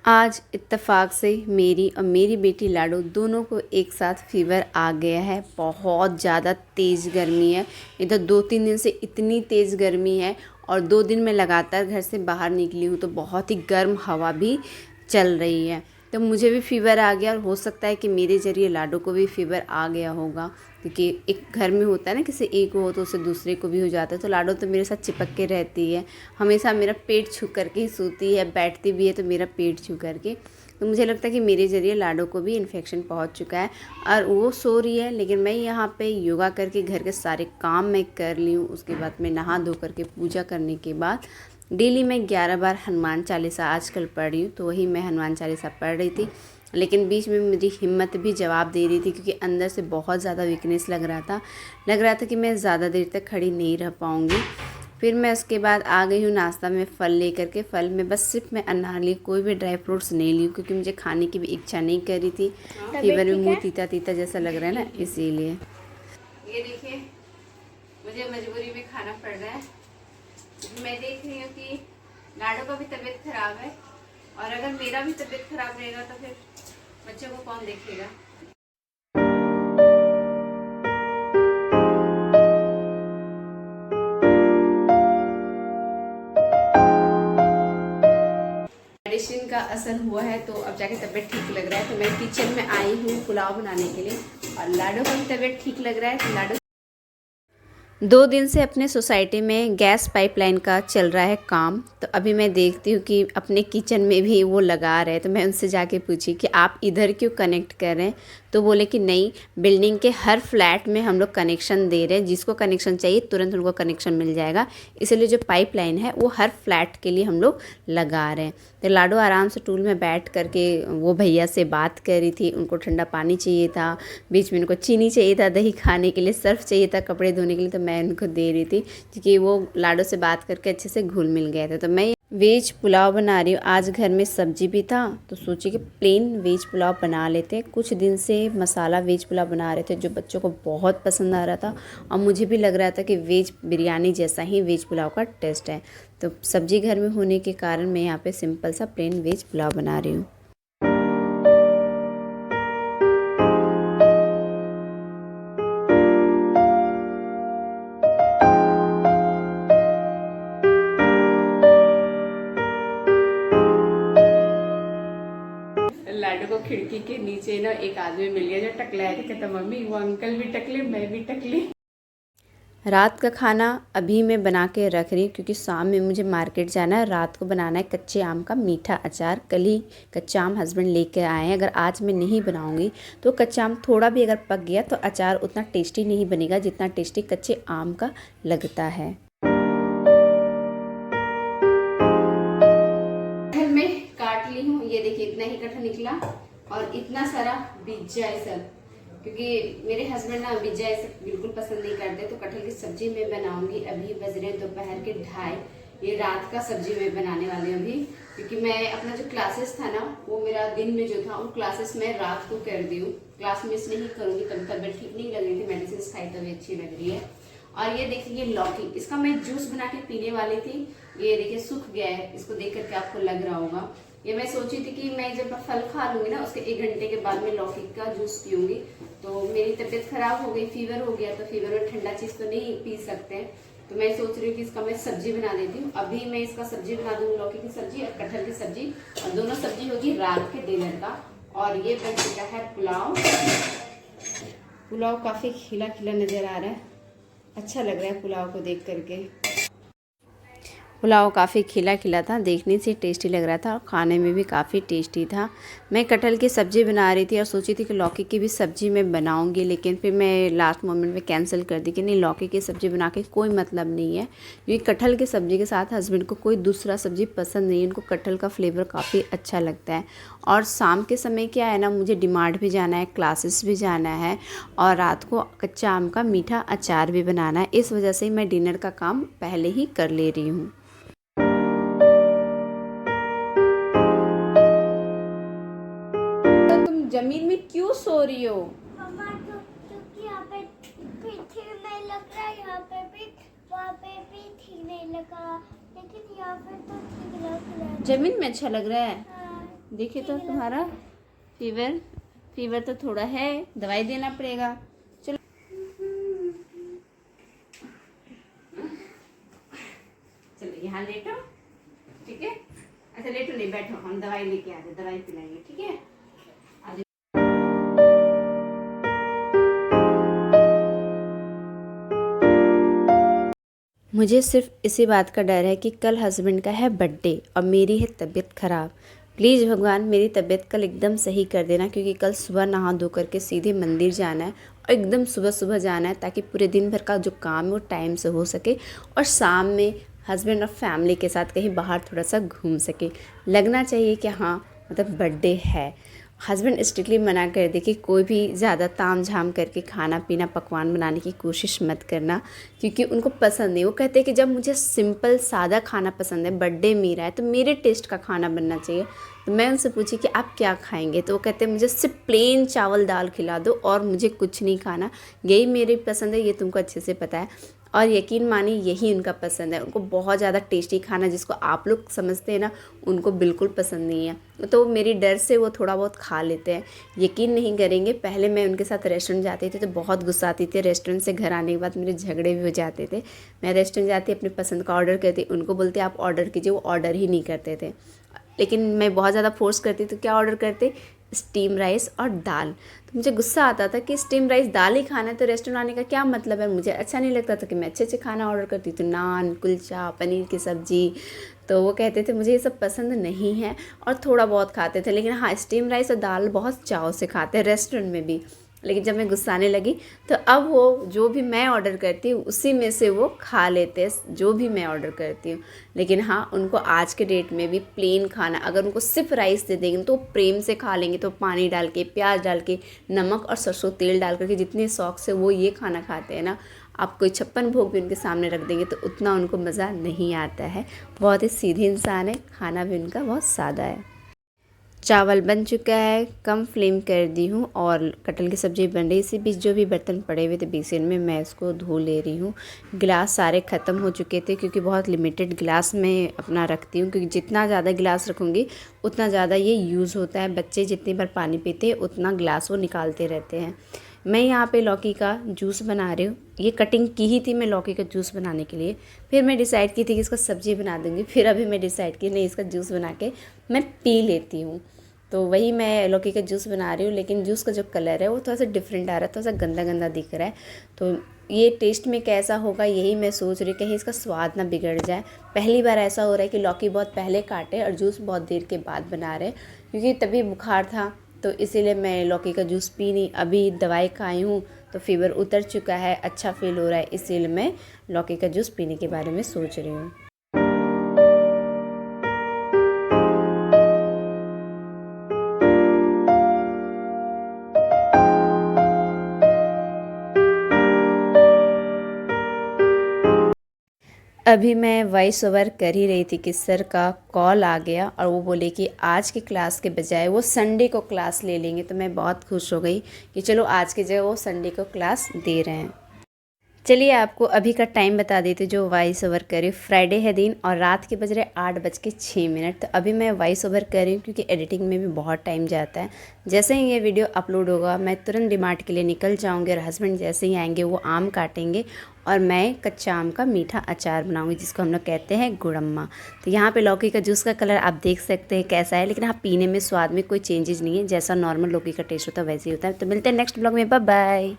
आज इत्तेफाक से मेरी और मेरी बेटी लाडो दोनों को एक साथ फीवर आ गया है। बहुत ज़्यादा तेज़ गर्मी है। इधर 2-3 दिन से इतनी तेज़ गर्मी है और 2 दिन मैं लगातार घर से बाहर निकली हूँ तो बहुत ही गर्म हवा भी चल रही है। तो मुझे भी फ़ीवर आ गया और हो सकता है कि मेरे ज़रिए लाडो को भी फ़ीवर आ गया होगा, क्योंकि एक घर में होता है ना, किसी एक को हो तो उसे दूसरे को भी हो जाता है। तो लाडो तो मेरे साथ चिपक के रहती है, हमेशा मेरा पेट छू करके ही सोती है, बैठती भी है तो मेरा पेट छू करके। तो मुझे लगता है कि मेरे ज़रिए लाडो को भी इन्फेक्शन पहुंच चुका है और वो सो रही है, लेकिन मैं यहाँ पे योगा करके घर के सारे काम मैं कर ली हूँ। उसके बाद मैं नहा धो करके पूजा करने के बाद डेली मैं 11 बार हनुमान चालीसा आजकल पढ़ रही हूँ। तो वही मैं हनुमान चालीसा पढ़ रही थी, लेकिन बीच में मेरी हिम्मत भी जवाब दे रही थी, क्योंकि अंदर से बहुत ज़्यादा वीकनेस लग रहा था कि मैं ज़्यादा देर तक खड़ी नहीं रह पाऊँगी। फिर मैं उसके बाद आ गई हूँ नाश्ता में फल लेकर के। फल में बस सिर्फ मैं अनार ली, कोई भी ड्राई फ्रूट्स नहीं ली, क्योंकि मुझे खाने की भी इच्छा नहीं कर रही थी। फीवर में मुँह तीता तीता जैसा लग रहा है ना, इसीलिए। ये देखिए, मुझे मजबूरी में खाना पड़ रहा है। मैं देख रही हूँ कि लाडो का भी तबीयत खराब है, और अगर मेरा भी तबीयत खराब रहेगा तो फिर बच्चों को कौन देखेगा। मेडिसिन का असर हुआ है तो अब जाके तबीयत ठीक लग रहा है। तो मैं किचन में आई हूँ पुलाव बनाने के लिए, और लाडो का भी तबीयत ठीक लग रहा है। तो लाडो 2 दिन से अपने सोसाइटी में गैस पाइपलाइन का चल रहा है काम। तो अभी मैं देखती हूँ कि अपने किचन में भी वो लगा रहे हैं। तो मैं उनसे जाके पूछी कि आप इधर क्यों कनेक्ट कर रहे हैं। तो बोले कि नहीं, बिल्डिंग के हर फ्लैट में हम लोग कनेक्शन दे रहे हैं, जिसको कनेक्शन चाहिए तुरंत उनको कनेक्शन मिल जाएगा, इसलिए जो पाइपलाइन है वो हर फ्लैट के लिए हम लोग लगा रहे हैं। तो लाडो आराम से टूल में बैठ करके वो भैया से बात कर रही थी। उनको ठंडा पानी चाहिए था, बीच में उनको चीनी चाहिए था, दही खाने के लिए, सर्फ चाहिए था कपड़े धोने के लिए। तो मैं उनको दे रही थी, क्योंकि वो लाडो से बात करके अच्छे से घुल मिल गए थे। तो मैं वेज पुलाव बना रही हूँ। आज घर में सब्जी भी था तो सोची कि प्लेन वेज पुलाव बना लेते हैं। कुछ दिन से मसाला वेज पुलाव बना रहे थे, जो बच्चों को बहुत पसंद आ रहा था, और मुझे भी लग रहा था कि वेज बिरयानी जैसा ही वेज पुलाव का टेस्ट है। तो सब्जी घर में होने के कारण मैं यहाँ पे सिंपल सा प्लेन वेज पुलाव बना रही हूँ। लाडो को खिड़की के नीचे ना एक आदमी मिल गया जो टकला है। कहता मम्मी वो अंकल भी टकले, मैं भी टकली। रात का खाना अभी मैं बना के रख रही हूँ, क्योंकि शाम में मुझे मार्केट जाना है। रात को बनाना है कच्चे आम का मीठा अचार। कल ही कच्चा आम हस्बैंड लेके आए हैं। अगर आज मैं नहीं बनाऊंगी तो कच्चा आम थोड़ा भी अगर पक गया तो अचार उतना टेस्टी नहीं बनेगा जितना टेस्टी कच्चे आम का लगता है। कटहल में काट ली हूँ, ये देखिए इतना ही कटहल निकला, और इतना सारा बीजा है सब, क्योंकि मेरे हस्बैंड ना बीजा ऐसे बिल्कुल पसंद नहीं करते। तो कटहल की सब्जी मैं बनाऊंगी। अभी बज रहे दोपहर के 2:30। ये रात का सब्जी मैं बनाने वाली हूँ अभी, क्योंकि मैं अपना जो क्लासेस था ना, वो मेरा दिन में जो था, वो क्लासेस मैं रात को कर दी हूँ। क्लास मिस नहीं करूँगी। तब तबियत ठीक नहीं लग रही थी, मेडिसिन खाई तभी अच्छी लग रही है। और ये देखिए ये लौकी, इसका मैं जूस बना के पीने वाली थी। ये देखिए सूख गया है, इसको देख करके आपको लग रहा होगा। ये मैं सोची थी कि मैं जब फल खा लूंगी ना, उसके 1 घंटे के बाद मैं लौकी का जूस पीऊंगी। तो मेरी तबीयत खराब हो गई, फीवर हो गया, तो फीवर में ठंडा चीज तो नहीं पी सकते। तो मैं सोच रही हूँ कि इसका मैं सब्जी बना देती हूँ। अभी मैं इसका सब्जी बना दूंगी, लौकी की सब्जी और कटहल की सब्जी, और दोनों सब्जी होगी रात के डिनर का। और ये बन चुका है पुलाव। पुलाव काफी खिला खिला नजर आ रहा है, अच्छा लग रहा है पुलाव को देख करके। पुलाव काफ़ी खिला खिला था, देखने से टेस्टी लग रहा था और खाने में भी काफ़ी टेस्टी था। मैं कटहल की सब्ज़ी बना रही थी और सोची थी कि लौकी की भी सब्ज़ी मैं बनाऊंगी, लेकिन फिर मैं लास्ट मोमेंट में कैंसिल कर दी कि नहीं, लौकी की सब्ज़ी बना के कोई मतलब नहीं है, क्योंकि कटहल की सब्ज़ी के साथ हस्बैंड को कोई दूसरा सब्ज़ी पसंद नहीं है। उनको कटहल का फ्लेवर काफ़ी अच्छा लगता है। और शाम के समय क्या है ना, मुझे डिमांड भी जाना है, क्लासेस भी जाना है, और रात को कच्चा आम का मीठा अचार भी बनाना है। इस वजह से मैं डिनर का काम पहले ही कर ले रही हूँ। जमीन में क्यों सो रही हो? मम्मा तो क्योंकि यहाँ पे ठीक नहीं लग रहा है, यहाँ पे भी, वहाँ पे भी ठीक नहीं लगा, लेकिन यहाँ पे तो ठीक लग रहा है। जमीन में अच्छा लग रहा है। हाँ। देखिए तो तुम्हारा फीवर तो थोड़ा है, दवाई देना पड़ेगा। चलो चलो यहाँ लेटो, ठीक है। अच्छा लेटो नहीं, बैठो, हम दवाई लेके आ रहे, दवाई पिलाएंगे, ठीक है। मुझे सिर्फ इसी बात का डर है कि कल हस्बैंड का है बर्थडे और मेरी है तबीयत ख़राब। प्लीज़ भगवान मेरी तबीयत कल एकदम सही कर देना, क्योंकि कल सुबह नहा धो करके सीधे मंदिर जाना है और एकदम सुबह सुबह जाना है, ताकि पूरे दिन भर का जो काम है वो टाइम से हो सके और शाम में हस्बैंड और फैमिली के साथ कहीं बाहर थोड़ा सा घूम सके। लगना चाहिए कि हाँ मतलब बर्थडे है। हस्बैंड स्ट्रिक्टली मना कर दे कि कोई भी ज़्यादा ताम झाम करके खाना पीना पकवान बनाने की कोशिश मत करना, क्योंकि उनको पसंद नहीं। वो कहते हैं कि जब मुझे सिंपल सादा खाना पसंद है, बर्थडे मेरा है, तो मेरे टेस्ट का खाना बनना चाहिए। तो मैं उनसे पूछी कि आप क्या खाएंगे, तो वो कहते हैं मुझे सिर्फ प्लेन चावल दाल खिला दो और मुझे कुछ नहीं खाना, यही मेरी पसंद है, ये तुमको अच्छे से पता है। और यकीन मानिए यही उनका पसंद है। उनको बहुत ज़्यादा टेस्टी खाना जिसको आप लोग समझते हैं ना, उनको बिल्कुल पसंद नहीं है। तो मेरी डर से वो थोड़ा बहुत खा लेते हैं। यकीन नहीं करेंगे, पहले मैं उनके साथ रेस्टोरेंट जाती थी तो बहुत गुस्सा आती थी। रेस्टोरेंट से घर आने के बाद मेरे झगड़े भी हो जाते थे। मैं रेस्टोरेंट जाती, अपनी पसंद का ऑर्डर करती, उनको बोलती आप ऑर्डर कीजिए, वो ऑर्डर ही नहीं करते थे। लेकिन मैं बहुत ज़्यादा फोर्स करती तो क्या ऑर्डर करते, स्टीम राइस और दाल। तो मुझे गुस्सा आता था कि स्टीम राइस दाल ही खाना है तो रेस्टोरेंट आने का क्या मतलब है। मुझे अच्छा नहीं लगता था कि मैं अच्छे खाना ऑर्डर करती, तो नान, कुलचा, पनीर की सब्ज़ी। तो वो कहते थे मुझे ये सब पसंद नहीं है, और थोड़ा बहुत खाते थे। लेकिन हाँ, स्टीम राइस और दाल बहुत चाव से खाते हैं रेस्टोरेंट में भी। लेकिन जब मैं गुस्साने लगी तो अब वो जो भी मैं ऑर्डर करती हूँ उसी में से वो खा लेते हैं, जो भी मैं ऑर्डर करती हूँ। लेकिन हाँ, उनको आज के डेट में भी प्लेन खाना, अगर उनको सिर्फ राइस दे देंगे तो प्रेम से खा लेंगे। तो पानी डाल के, प्याज डाल के, नमक और सरसों तेल डाल करके जितने शौक से वो ये खाना खाते हैं ना, आप कोई 56 भोग भी उनके सामने रख देंगे तो उतना उनको मज़ा नहीं आता है। बहुत ही सीधे इंसान है, खाना भी उनका बहुत सादा है। चावल बन चुका है, कम फ्लेम कर दी हूँ और कटहल की सब्ज़ी बन रही। इसी बीच जो भी बर्तन पड़े हुए थे बेसिन में, मैं इसको धो ले रही हूँ। गिलास सारे ख़त्म हो चुके थे, क्योंकि बहुत लिमिटेड गिलास में अपना रखती हूँ, क्योंकि जितना ज़्यादा गिलास रखूँगी उतना ज़्यादा ये यूज़ होता है। बच्चे जितनी बार पानी पीते हैं उतना गिलास वो निकालते रहते हैं। मैं यहाँ पे लौकी का जूस बना रही हूँ। ये कटिंग की ही थी मैं लौकी का जूस बनाने के लिए। फिर मैं डिसाइड की थी कि इसका सब्ज़ी बना दूँगी। फिर अभी मैं डिसाइड की नहीं, इसका जूस बना के मैं पी लेती हूँ। तो वही मैं लौकी का जूस बना रही हूँ। लेकिन जूस का जो कलर है वो थोड़ा सा डिफरेंट आ रहा है, थोड़ा सा गंदा गंदा दिख रहा है। तो ये टेस्ट में कैसा होगा यही मैं सोच रही, कहीं इसका स्वाद ना बिगड़ जाए। पहली बार ऐसा हो रहा है कि लौकी बहुत पहले काटे और जूस बहुत देर के बाद बना रहे, क्योंकि तभी बुखार था तो इसीलिए मैं लौकी का जूस पी नहीं। अभी दवाई खाई हूँ तो फीवर उतर चुका है, अच्छा फील हो रहा है, इसीलिए मैं लौकी का जूस पीने के बारे में सोच रही हूँ। अभी मैं वॉइस ओवर कर ही रही थी कि सर का कॉल आ गया और वो बोले कि आज की क्लास के बजाय वो संडे को क्लास ले लेंगे। तो मैं बहुत खुश हो गई कि चलो आज की जगह वो संडे को क्लास दे रहे हैं। चलिए आपको अभी का टाइम बता देते जो वॉइस ओवर करे। फ्राइडे है दिन और रात के बज रहे 8:06। तो अभी मैं वॉइस ओवर कर रही हूँ, क्योंकि एडिटिंग में भी बहुत टाइम जाता है। जैसे ही ये वीडियो अपलोड होगा मैं तुरंत डिमार्ट के लिए निकल जाऊँगी, और हस्बैंड जैसे ही आएंगे वो आम काटेंगे और मैं कच्चा आम का मीठा अचार बनाऊँगी, जिसको हम लोग कहते हैं गुड़म्मा। तो यहाँ पे लौकी का जूस का कलर आप देख सकते हैं कैसा है, लेकिन हाँ पीने में स्वाद में कोई चेंजेस नहीं है, जैसा नॉर्मल लौकी का टेस्ट होता है वैसे ही होता है। तो मिलते हैं नेक्स्ट ब्लॉग में, बाय बाय।